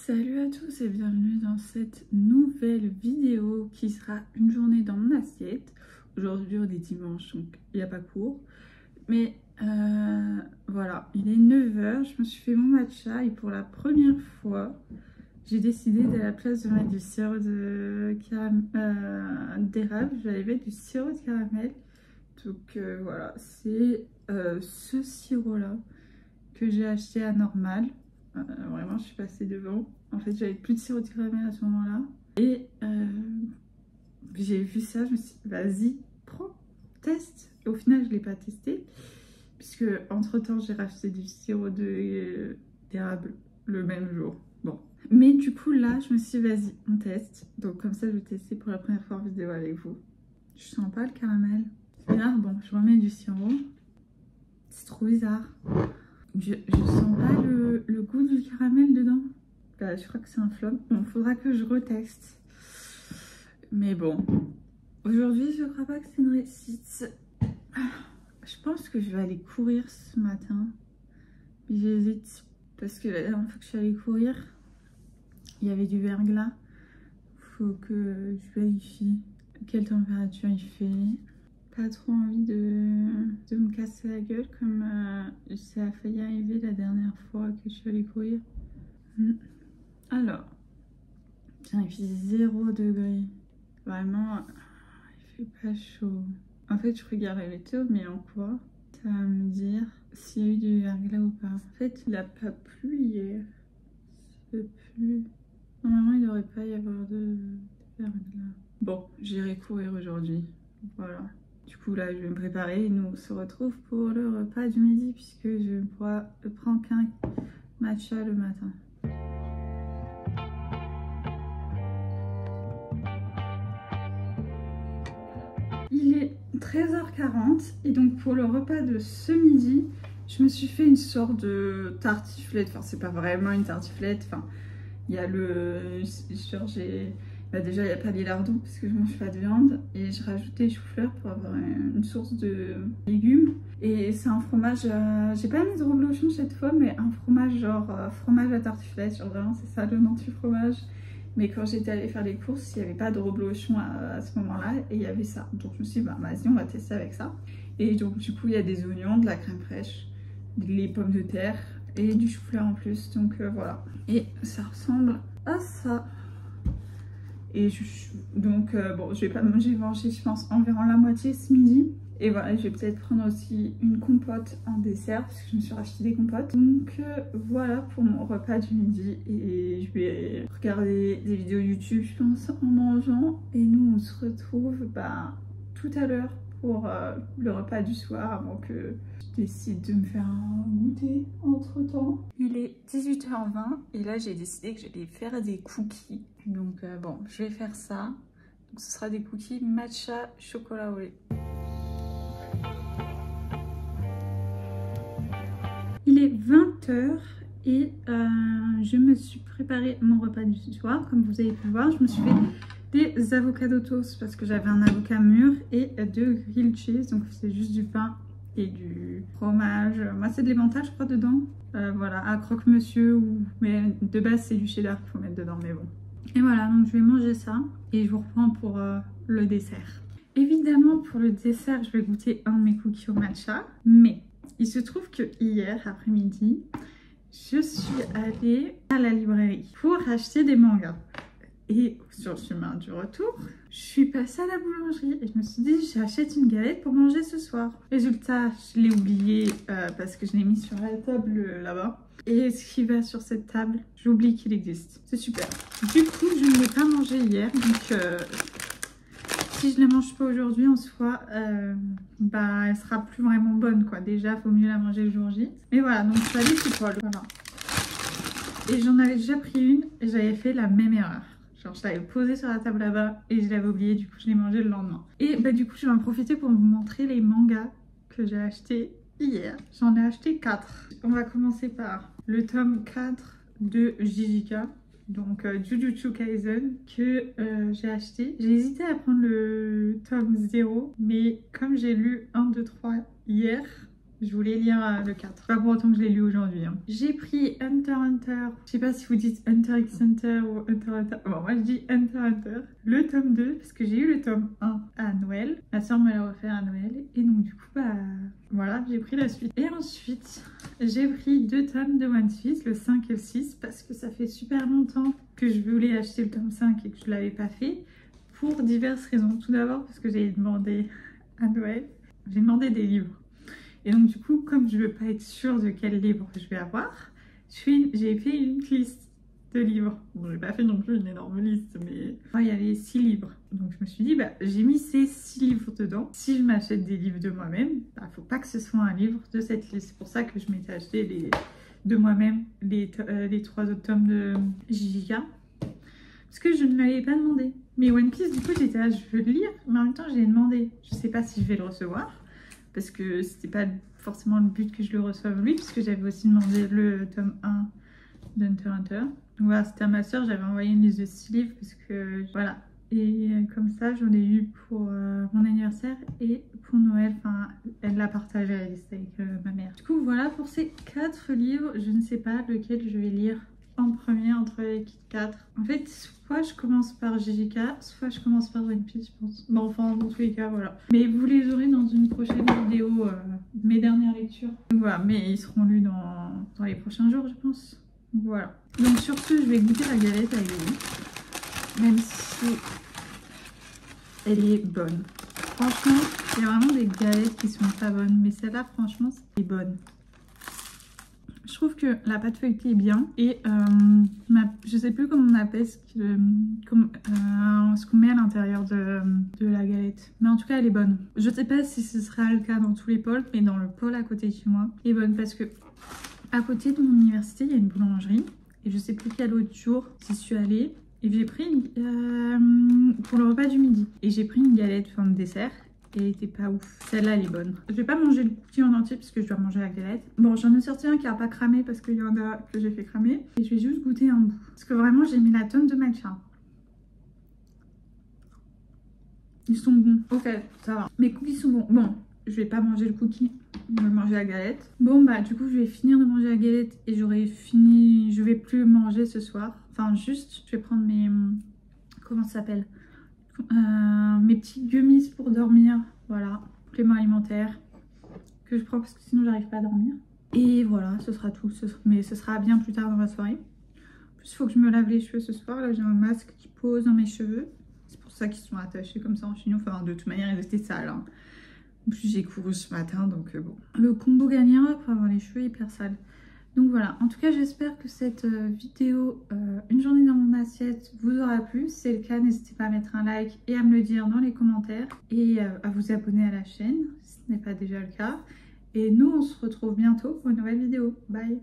Salut à tous et bienvenue dans cette nouvelle vidéo qui sera une journée dans mon assiette. Aujourd'hui on est dimanche donc il n'y a pas cours. Mais voilà, il est 9 h, je me suis fait mon matcha et pour la première fois j'ai décidé à la place de mettre du sirop d'érable, j'allais mettre du sirop de caramel. Donc voilà, c'est ce sirop là que j'ai acheté à Normal. Vraiment je suis passée devant. En fait j'avais plus de sirop de caramel à ce moment là. Et j'ai vu ça, je me suis dit vas-y prends, teste. Et au final je ne l'ai pas testé. Puisque entre temps j'ai racheté du sirop d'érable le même jour. Bon. Mais du coup là je me suis dit vas-y on teste. Donc comme ça je vais tester pour la première fois en vidéo avec vous. Je sens pas le caramel. C'est bizarre, bon je remets du sirop. C'est trop bizarre. Je sens pas le goût du caramel dedans. Bah, je crois que c'est un flop. Bon, faudra que je reteste. Mais bon. Aujourd'hui, je crois pas que c'est une réussite. Je pense que je vais aller courir ce matin. Mais j'hésite. Parce que la dernière fois que je suis allée courir, il y avait du verglas. Faut que je vérifie quelle température il fait. Pas trop envie de me casser la gueule comme ça a failli arriver la dernière fois que je suis allée courir. Alors, tiens, il fait 0 degré. Vraiment, il fait pas chaud. En fait, je regarde la météo, mais en quoi ça va me dire s'il y a eu du verglas ou pas. En fait, il a pas plu hier. Il pleut. Normalement, il devrait pas y avoir de verglas. Bon, j'irai courir aujourd'hui. Voilà. Du coup là je vais me préparer et nous on se retrouve pour le repas du midi puisque je ne prends qu'un matcha le matin. Il est 13 h 40 et donc pour le repas de ce midi je me suis fait une sorte de tartiflette. Enfin c'est pas vraiment une tartiflette, enfin il y a bah déjà il n'y a pas les lardons parce que je mange pas de viande et je rajoute des choux-fleurs pour avoir une source de légumes. Et c'est un fromage, j'ai pas mis de reblochon cette fois, mais un fromage genre fromage à tartiflette, genre vraiment c'est ça le nom du fromage. Mais quand j'étais allée faire les courses, il n'y avait pas de reblochon à ce moment-là et il y avait ça. Donc je me suis dit bah vas-y on va tester avec ça. Et donc du coup il y a des oignons, de la crème fraîche, des pommes de terre et du chou-fleur en plus. Donc voilà. Et ça ressemble à ça. Et donc bon, je vais pas manger, je pense environ la moitié ce midi. Et voilà, je vais peut-être prendre aussi une compote en dessert parce que je me suis racheté des compotes. Donc voilà pour mon repas du midi. Et je vais regarder des vidéos YouTube, je pense, en mangeant. Et nous, on se retrouve tout à l'heure pour le repas du soir avant que je décide de me faire un goûter entre temps. Il est 18 h 20 et là j'ai décidé que j'allais faire des cookies. Donc bon, je vais faire ça. Donc ce sera des cookies matcha chocolat au lait. Il est 20 h et je me suis préparé mon repas du soir. Comme vous avez pu voir, je me suis fait des avocado toast parce que j'avais un avocat mûr et de grilled cheese. Donc c'est juste du pain et du fromage. Moi c'est de l'emmental je crois dedans. Voilà, à croque-monsieur mais de base c'est du cheddar qu'il faut mettre dedans, mais bon. Et voilà, donc je vais manger ça et je vous reprends pour le dessert. Évidemment pour le dessert je vais goûter un de mes cookies au matcha, mais il se trouve que hier après-midi je suis allée à la librairie pour acheter des mangas. Et sur le chemin du retour, je suis passée à la boulangerie et je me suis dit j'achète une galette pour manger ce soir. Résultat, je l'ai oublié parce que je l'ai mis sur la table là-bas. Et ce qui va sur cette table, j'oublie qu'il existe. C'est super. Du coup, je ne l'ai pas mangé hier. Donc, si je ne la mange pas aujourd'hui en soi, elle sera plus vraiment bonne, quoi. Déjà, il faut mieux la manger le jour J. Mais voilà, donc ça les épaules, voilà. Et j'en avais déjà pris une et j'avais fait la même erreur. Genre je l'avais posée sur la table là-bas et je l'avais oublié, du coup je l'ai mangé le lendemain. Et du coup je vais en profiter pour vous montrer les mangas que j'ai achetés hier. J'en ai acheté 4. On va commencer par le tome 4 de JJK. Donc Jujutsu Kaisen que j'ai acheté. J'ai hésité à prendre le tome 0, mais comme j'ai lu 1, 2, 3 hier, Je voulais lire le 4. Pas pour autant que je l'ai lu aujourd'hui. Hein. J'ai pris Hunter x Hunter. Je sais pas si vous dites Hunter x Hunter ou Hunter x Hunter. Bon, moi je dis Hunter x Hunter. Le tome 2, parce que j'ai eu le tome 1 à Noël. Ma soeur me l'a offert à Noël. Et donc du coup, bah voilà, j'ai pris la suite. Et ensuite, j'ai pris 2 tomes de One Piece, le 5 et le 6, parce que ça fait super longtemps que je voulais acheter le tome 5 et que je l'avais pas fait. Pour diverses raisons. Tout d'abord, parce que j'ai demandé à Noël, j'ai demandé des livres. Et donc du coup, comme je veux pas être sûre de quel livre je vais avoir, j'ai fait une liste de livres. Bon, j'ai pas fait non plus une énorme liste, mais il y avait 6 livres. Donc je me suis dit, bah, j'ai mis ces 6 livres dedans. Si je m'achète des livres de moi-même, bah, faut pas que ce soit un livre de cette liste. C'est pour ça que je m'étais acheté de moi-même les 3 autres tomes de JJK. Parce que je ne m'avais pas demandé. Mais One Piece, du coup, j'étais là, je veux le lire, mais en même temps, j'ai demandé. Je sais pas si je vais le recevoir. Parce que c'était pas forcément le but que je le reçoive lui, puisque j'avais aussi demandé le tome 1 d'Hunter x Hunter. Donc voilà, c'était à ma soeur, j'avais envoyé une liste de 6 livres, parce que voilà. Et comme ça, j'en ai eu pour mon anniversaire et pour Noël. Enfin, elle l'a partagé la liste avec ma mère. Du coup, voilà pour ces 4 livres. Je ne sais pas lequel je vais lire en premier entre les 4. En fait, soit je commence par JJK, soit je commence par One Piece, je pense. Bon, enfin, dans tous les cas, voilà. Mais vous les aurez dans une prochaine vidéo, mes dernières lectures. Donc voilà, mais ils seront lus dans les prochains jours, je pense. Donc voilà. Donc sur ce, je vais goûter la galette avec vous. Même si elle est bonne. Franchement, il y a vraiment des galettes qui sont pas bonnes. Mais celle-là, franchement, c'est bonne. Je trouve que la pâte feuilletée est bien et je sais plus comment on appelle ce qu'on met à l'intérieur de la galette. Mais en tout cas, elle est bonne. Je sais pas si ce sera le cas dans tous les pôles, mais dans le pôle à côté de chez moi, elle est bonne parce que à côté de mon université, il y a une boulangerie et je sais plus quel autre jour j'y suis allée et j'ai pris pour le repas du midi et j'ai pris une galette de dessert. Et elle était pas ouf. Celle-là, elle est bonne. Je vais pas manger le cookie en entier parce que je dois manger la galette. Bon, j'en ai sorti un qui a pas cramé parce qu'il y en a que j'ai fait cramer. Et je vais juste goûter un bout. Parce que vraiment, j'ai mis la tonne de matcha. Ils sont bons. Ok, ça va. Mes cookies sont bons. Bon, je vais pas manger le cookie. Je vais manger la galette. Bon, bah, du coup, je vais finir de manger la galette. Et j'aurai fini. Je vais plus manger ce soir. Enfin, juste, je vais prendre mes... Comment ça s'appelle ? Mes petits gummies pour dormir, voilà, complément alimentaire que je prends parce que sinon j'arrive pas à dormir. Et voilà, ce sera tout, mais ce sera bien plus tard dans la soirée. En plus, il faut que je me lave les cheveux ce soir. Là, j'ai un masque qui pose dans mes cheveux. C'est pour ça qu'ils sont attachés comme ça en chignon. Enfin, de toute manière, ils étaient sales. Hein. En plus, j'ai couru ce matin, donc bon. Le combo gagnant pour avoir les cheveux hyper sales. Donc voilà, en tout cas j'espère que cette vidéo, une journée dans mon assiette, vous aura plu. Si c'est le cas, n'hésitez pas à mettre un like et à me le dire dans les commentaires. Et à vous abonner à la chaîne, si ce n'est pas déjà le cas. Et nous, on se retrouve bientôt pour une nouvelle vidéo. Bye!